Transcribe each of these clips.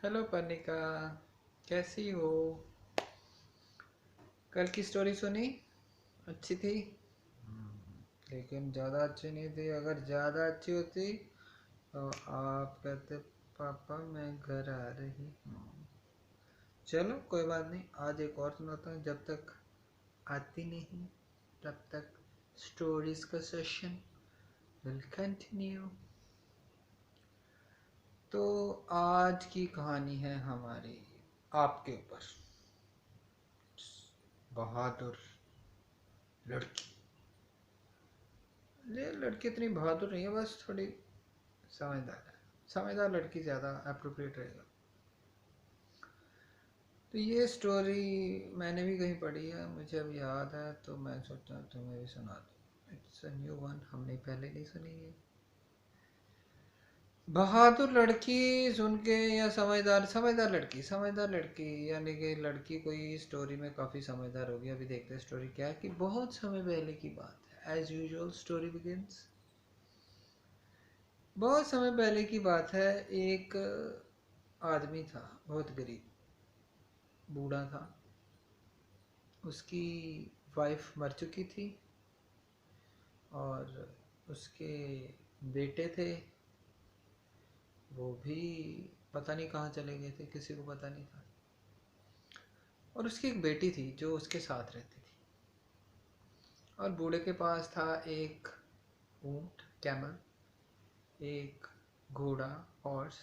Hello Parnika, कैसी हो? कल की स्टोरी सुनी? अच्छी थी। लेकिन ज़्यादा अच्छी नहीं थी। अगर ज़्यादा अच्छी होती तो आप कहते पापा मैं घर आ रही हूँ। चलो कोई बात नहीं, आज एक और सुनाता हूँ। जब तक आती नहीं तब तक स्टोरीज का सेशन विल कंटिन्यू। तो आज की कहानी है हमारी आपके ऊपर। बहादुर लड़की। ये लड़की इतनी बहादुर नहीं है, बस थोड़ी समझदार है। समझदार लड़की ज़्यादा अप्रोप्रिएट रहेगा। तो ये स्टोरी मैंने भी कहीं पढ़ी है, मुझे अब याद है, तो मैं सोचा तुम्हें भी सुना दूँ। इट्स अ न्यू वन, हमने पहले नहीं सुनी है। बहादुर लड़की सुन के, या समझदार लड़की यानी कि लड़की कोई स्टोरी में काफ़ी समझदार होगी। अभी देखते हैं स्टोरी क्या है। कि बहुत समय पहले की बात है। As usual story begins. बहुत समय पहले की बात है। एक आदमी था, बहुत गरीब, बूढ़ा था। उसकी वाइफ मर चुकी थी और उसके बेटे थे, वो भी पता नहीं कहाँ चले गए थे, किसी को पता नहीं था। और उसकी एक बेटी थी जो उसके साथ रहती थी। और बूढ़े के पास था एक ऊंट कैमल, एक घोड़ा हॉर्स,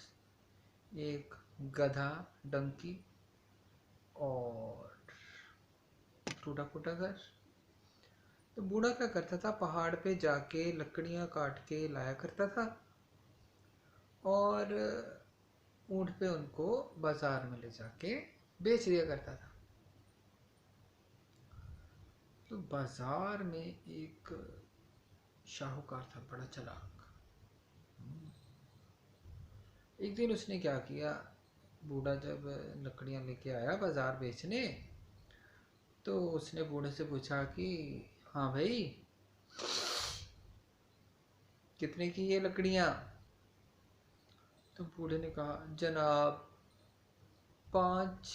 एक गधा डंकी, और टूटा फूटा घर। तो बूढ़ा क्या करता था, पहाड़ पे जाके लकड़ियाँ काट के लाया करता था और ऊँट पे उनको बाजार में ले जाके बेच दिया करता था। तो बाजार में एक शाहूकार था, बड़ा चालाक। एक दिन उसने क्या किया, बूढ़ा जब लकड़ियाँ लेके आया बाजार बेचने, तो उसने बूढ़े से पूछा कि हाँ भाई, कितने की ये लकड़ियाँ? तो बूढ़े ने कहा जनाब, 5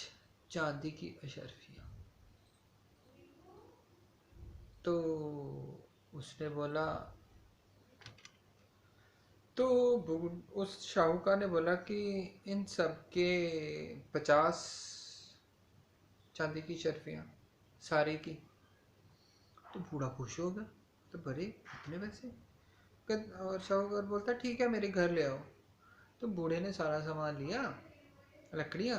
चांदी की अशरफियाँ। तो उसने बोला, तो उस शाहूकार ने बोला कि इन सब के 50 चांदी की शर्फियाँ, सारे की। तो बूढ़ा खुश हो गया। तो बड़े इतने पैसे? और शाहूकार बोलता ठीक है मेरे घर ले आओ। तो बूढ़े ने सारा सामान लिया, लकड़ियाँ,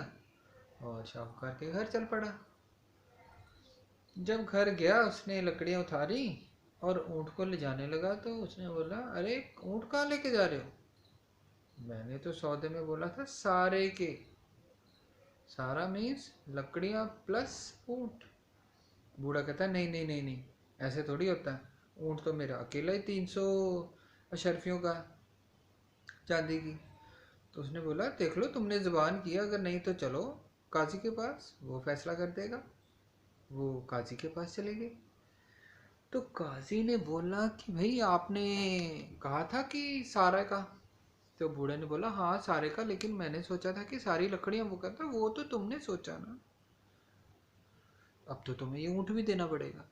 और शाहूकार के घर चल पड़ा। जब घर गया उसने लकड़ियाँ उतारी और ऊँट को ले जाने लगा, तो उसने बोला अरे ऊँट कहाँ लेके जा रहे हो? मैंने तो सौदे में बोला था सारे के। सारा मीन्स लकड़ियाँ प्लस ऊँट। बूढ़ा कहता नहीं नहीं नहीं नहीं, ऐसे थोड़ी होता है। ऊँट तो मेरा अकेला ही 300 अशर्फियों का, चांदी की। तो उसने बोला देख लो, तुमने ज़ुबान किया, अगर नहीं तो चलो काजी के पास, वो फैसला कर देगा। वो काजी के पास चले गए। तो काजी ने बोला कि भाई आपने कहा था कि सारा का। तो बूढ़े ने बोला हाँ सारे का, लेकिन मैंने सोचा था कि सारी लकड़ियां वो करता। वो तो तुमने सोचा ना, अब तो तुम्हें ये ऊँट भी देना पड़ेगा।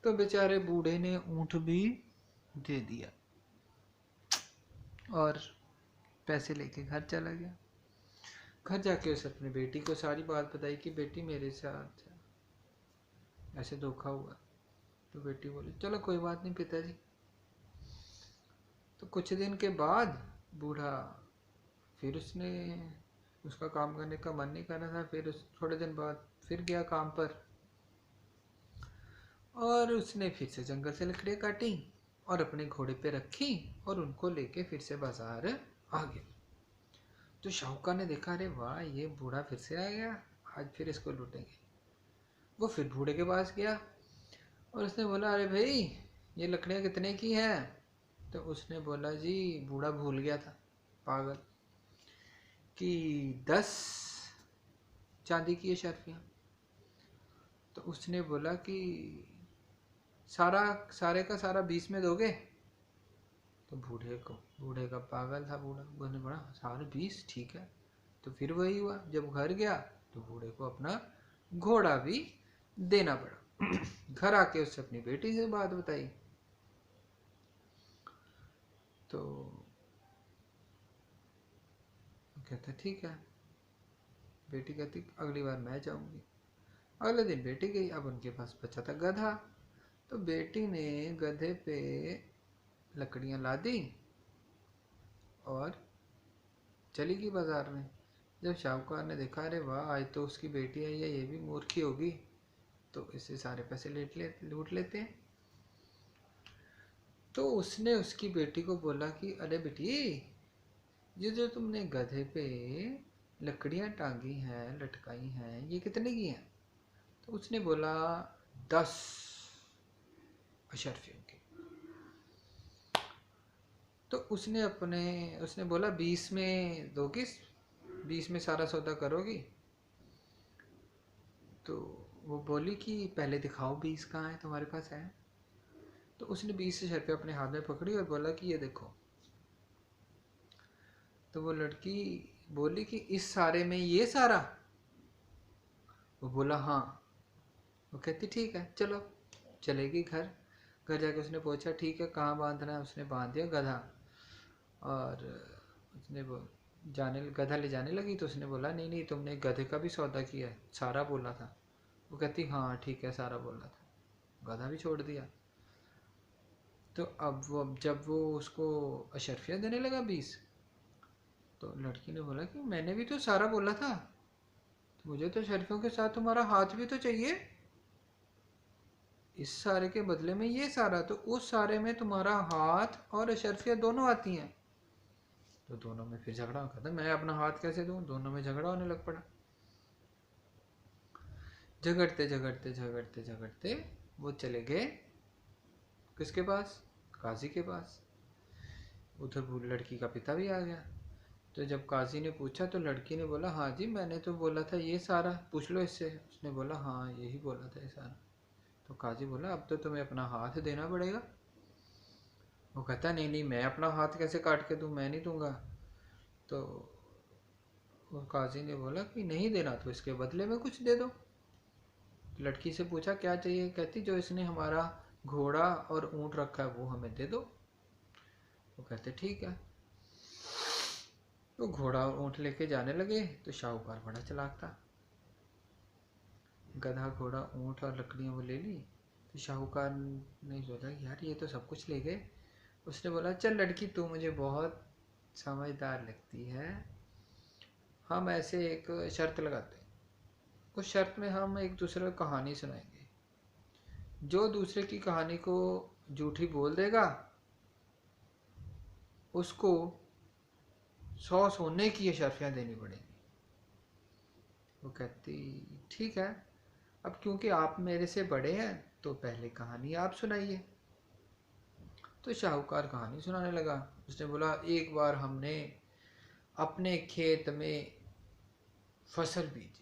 तो बेचारे बूढ़े ने ऊँट भी दे दिया और पैसे लेके घर चला गया। घर जाके उसे अपनी बेटी को सारी बात बताई कि बेटी मेरे साथ ऐसे धोखा हुआ। तो बेटी बोली चलो कोई बात नहीं पिताजी। तो कुछ दिन के बाद बूढ़ा, फिर उसने, उसका काम करने का मन नहीं कर रहा था। फिर उस थोड़े दिन बाद फिर गया काम पर, और उसने फिर से जंगल से लकड़ियाँ काटी और अपने घोड़े पे रखी और उनको लेके फिर से बाजार आ गया। तो शाहूकार ने देखा अरे वाह ये बूढ़ा फिर से आ गया, आज फिर इसको लूटेंगे। वो फिर बूढ़े के पास गया और उसने बोला अरे भाई ये लकड़ियाँ कितने की हैं? तो उसने बोला जी, बूढ़ा भूल गया था पागल, कि 10 चांदी की अशर्फियाँ। तो उसने बोला कि सारा, सारे का सारा 20 में दोगे? तो बूढ़े का पागल था बूढ़ा, बोलने पड़ा सारे 20 ठीक है। तो फिर वही हुआ, जब घर गया तो बूढ़े को अपना घोड़ा भी देना पड़ा। घर आके उससे अपनी बेटी से बात बताई, तो कहता ठीक है। बेटी कहती अगली बार मैं जाऊंगी। अगले दिन बेटी गई, अब उनके पास बचा था गधा। तो बेटी ने गधे पे लकड़ियां लादी और चली गई बाजार में। जब शाहूकार ने देखा, अरे वाह, आज तो उसकी बेटी आई है, ये भी मूर्खी होगी, तो इससे सारे पैसे लूट लेते हैं। तो उसने उसकी बेटी को बोला कि अरे बेटी, ये जो तुमने गधे पे लकड़ियां टांगी हैं, लटकाई हैं, ये कितने की हैं? तो उसने बोला 10 अशर्फियों की। तो उसने बोला 20 में दोगी, 20 में सारा सौदा करोगी? तो वो बोली कि पहले दिखाओ 20 कहाँ है, तुम्हारे पास है? तो उसने 20 अशर्फियाँ अपने हाथ में पकड़ी और बोला कि ये देखो। तो वो लड़की बोली कि इस सारे में ये सारा? वो बोला हाँ। वो कहती ठीक है चलो। चलेगी घर। घर जाके उसने पूछा ठीक है कहाँ बांधना है? उसने बांध दिया गधा। और उसने वो गधा ले जाने लगी, तो उसने बोला नहीं नहीं, तुमने गधे का भी सौदा किया है, सारा बोला था। वो कहती हाँ ठीक है, सारा बोला था। गधा भी छोड़ दिया। तो अब जब वो उसको अशर्फिया देने लगा 20, तो लड़की ने बोला कि मैंने भी तो सारा बोला था, तो मुझे तो अशर्फियों के साथ तुम्हारा हाथ भी तो चाहिए। इस सारे के बदले में ये सारा, तो उस सारे में तुम्हारा हाथ और अशर्फिया दोनों आती हैं। तो दोनों में फिर झगड़ा होता था, मैं अपना हाथ कैसे दूं? दोनों में झगड़ा होने लग पड़ा। झगड़ते झगड़ते झगड़ते झगड़ते वो चले गए किसके पास? काजी के पास। उधर लड़की का पिता भी आ गया। तो जब काजी ने पूछा तो लड़की ने बोला हाँ जी, मैंने तो बोला था ये सारा, पूछ लो इससे। उसने बोला हाँ यही बोला था ये सारा। तो काजी बोला अब तो तुम्हें अपना हाथ देना पड़ेगा। वो कहता नहीं नहीं, मैं अपना हाथ कैसे काट के दूँ, मैं नहीं दूंगा। तो वो काजी ने बोला कि नहीं देना तो इसके बदले में कुछ दे दो। लड़की से पूछा क्या चाहिए? कहती जो इसने हमारा घोड़ा और ऊंट रखा है वो हमें दे दो। वो कहते ठीक है। तो घोड़ा और ऊंट लेके जाने लगे। तो शाहूकार बड़ा चालाक था, गधा घोड़ा ऊंट और लकड़ियाँ वो ले ली। तो शाहूकार ने सोचा कि यार ये तो सब कुछ ले गए। उसने बोला चल लड़की, तू मुझे बहुत समझदार लगती है, हम ऐसे एक शर्त लगाते हैं। उस शर्त में हम एक दूसरे को कहानी सुनाएंगे, जो दूसरे की कहानी को झूठी बोल देगा उसको 100 सोने की अशर्फियाँ देनी पड़ेंगी। वो कहती ठीक है, अब क्योंकि आप मेरे से बड़े हैं तो पहले कहानी आप सुनाइए। तो शाहूकार कहानी सुनाने लगा। उसने बोला एक बार हमने अपने खेत में फसल बीजी।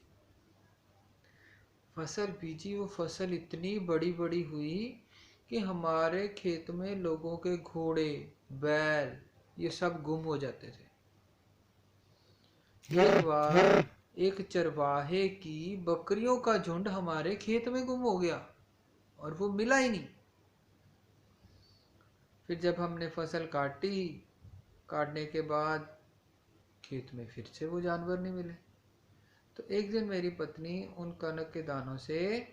वो फसल इतनी बड़ी बड़ी हुई कि हमारे खेत में लोगों के घोड़े, बैल, ये सब गुम हो जाते थे। एक बार एक चरवाहे की बकरियों का झुंड हमारे खेत में गुम हो गया और वो मिला ही नहीं। फिर जब हमने फसल काटी, काटने के बाद खेत में फिर से वो जानवर नहीं मिले। तो एक दिन मेरी पत्नी उन कनक के दानों से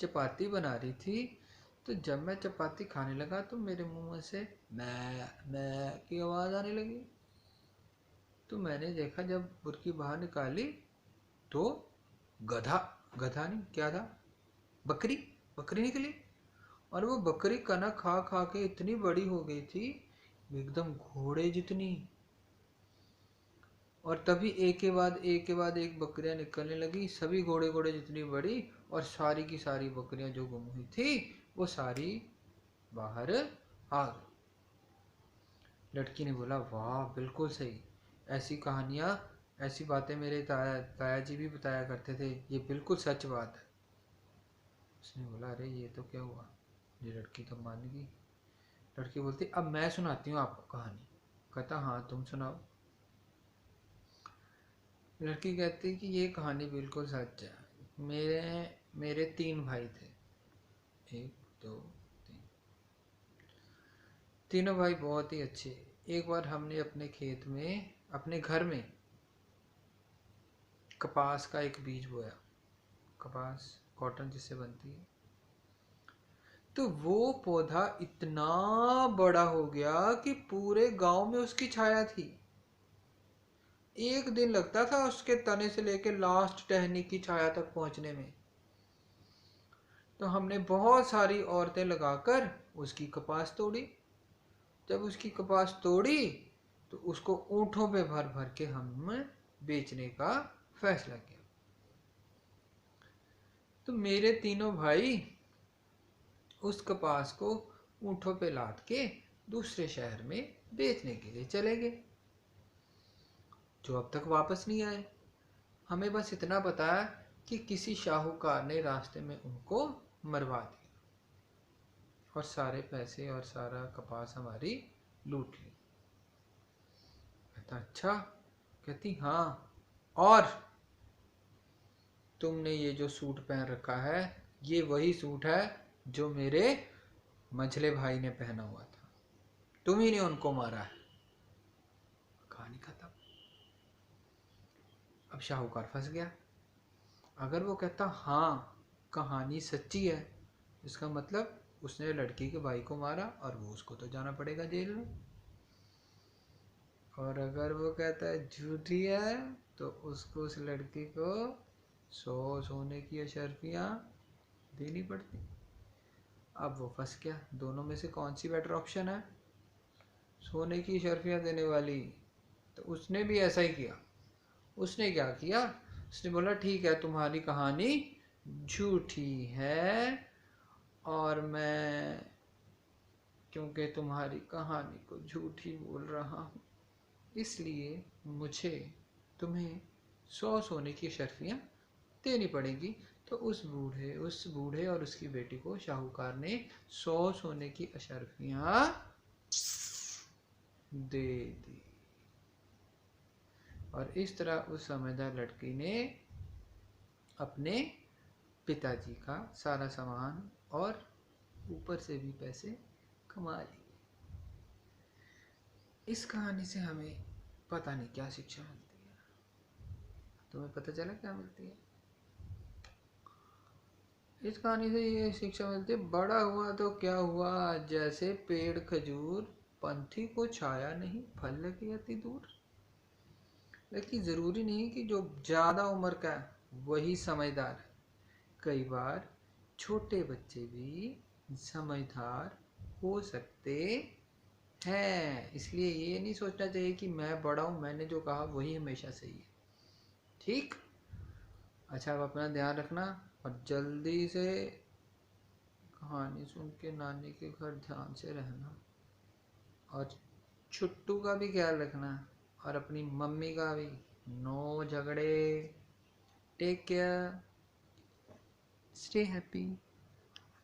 चपाती बना रही थी। तो जब मैं चपाती खाने लगा तो मेरे मुंह में से मैं की आवाज़ आने लगी। तो मैंने देखा, जब बुरकी बाहर निकाली तो गधा गधा नहीं, क्या था, बकरी बकरी निकली। और वो बकरी कनक खा खा के इतनी बड़ी हो गई थी, एकदम घोड़े जितनी। और तभी एक के बाद एक बकरियां निकलने लगी, सभी घोड़े घोड़े जितनी बड़ी। और सारी की सारी बकरियां जो गुम हुई थी वो सारी बाहर आ गई। लड़की ने बोला वाह बिल्कुल सही, ऐसी कहानियाँ, ऐसी बातें मेरे ताया जी भी बताया करते थे, ये बिल्कुल सच बात है। उसने बोला अरे ये तो क्या हुआ? ये लड़की तो मान गई। लड़की बोलती अब मैं सुनाती हूँ आपको कहानी। कहता हाँ तुम सुनाओ। लड़की कहती कि ये कहानी बिल्कुल सच है। मेरे मेरे 3 भाई थे, 1 2 3। तीनों भाई बहुत ही अच्छे। एक बार हमने अपने खेत में, अपने घर में कपास का एक बीज बोया। कपास कॉटन जिससे बनती है। तो वो पौधा इतना बड़ा हो गया कि पूरे गांव में उसकी छाया थी। एक दिन लगता था उसके तने से लेकर लास्ट टहनी की छाया तक पहुंचने में। तो हमने बहुत सारी औरतें लगाकर उसकी कपास तोड़ी। जब उसकी कपास तोड़ी तो उसको ऊँटों पे भर भर के हमने बेचने का फैसला किया। तो मेरे तीनों भाई उस कपास को ऊँटों पे लाद के दूसरे शहर में बेचने के लिए चले गए, जो अब तक वापस नहीं आए। हमें बस इतना बताया कि किसी शाहूकार ने रास्ते में उनको मरवा दिया और सारे पैसे और सारा कपास हमारी लूट ली। कहता अच्छा। कहती हाँ, और तुमने ये जो सूट पहन रखा है ये वही सूट है जो मेरे मझले भाई ने पहना हुआ था, तुम ही ने उनको मारा है। कहानी खत्म। अब शाहूकार फंस गया। अगर वो कहता हाँ कहानी सच्ची है, इसका मतलब उसने लड़की के भाई को मारा और वो उसको तो जाना पड़ेगा जेल में। और अगर वो कहता है झूठी है तो उसको, उस लड़की को 100 सोने की अशर्फियाँ देनी पड़ती। अब वो फंस गया। दोनों में से कौन सी बेटर ऑप्शन है? सोने की अशर्फियाँ देने वाली। तो उसने भी ऐसा ही किया। उसने क्या किया? उसने बोला ठीक है तुम्हारी कहानी झूठी है, और मैं क्योंकि तुम्हारी कहानी को झूठी बोल रहा हूँ इसलिए मुझे तुम्हें 100 सोने की अशर्फियाँ देनी पड़ेगी। तो उस बूढ़े और उसकी बेटी को शाहूकार ने 100 सोने की अशर्फियाँ दे दी। और इस तरह उस समझदार लड़की ने अपने पिताजी का सारा सामान और ऊपर से भी पैसे कमा लिए। इस कहानी से हमें पता नहीं क्या शिक्षा मिलती है। तुम्हें पता चला क्या मिलती है? इस कहानी से ये शिक्षा मिलती है, बड़ा हुआ तो क्या हुआ, जैसे पेड़ खजूर पंथी को छाया नहीं फल लगे अति दूर। लेकिन जरूरी नहीं कि जो ज्यादा उम्र का है वही समझदार है। कई बार छोटे बच्चे भी समझदार हो सकते हैं। इसलिए ये नहीं सोचना चाहिए कि मैं बड़ा हूं, मैंने जो कहा वही हमेशा सही है। ठीक। अच्छा, अब अपना ध्यान रखना और जल्दी से कहानी सुन के नानी के घर ध्यान से रहना, और छुट्टू का भी ख्याल रखना और अपनी मम्मी का भी। नो झगड़े। Take care. Stay happy.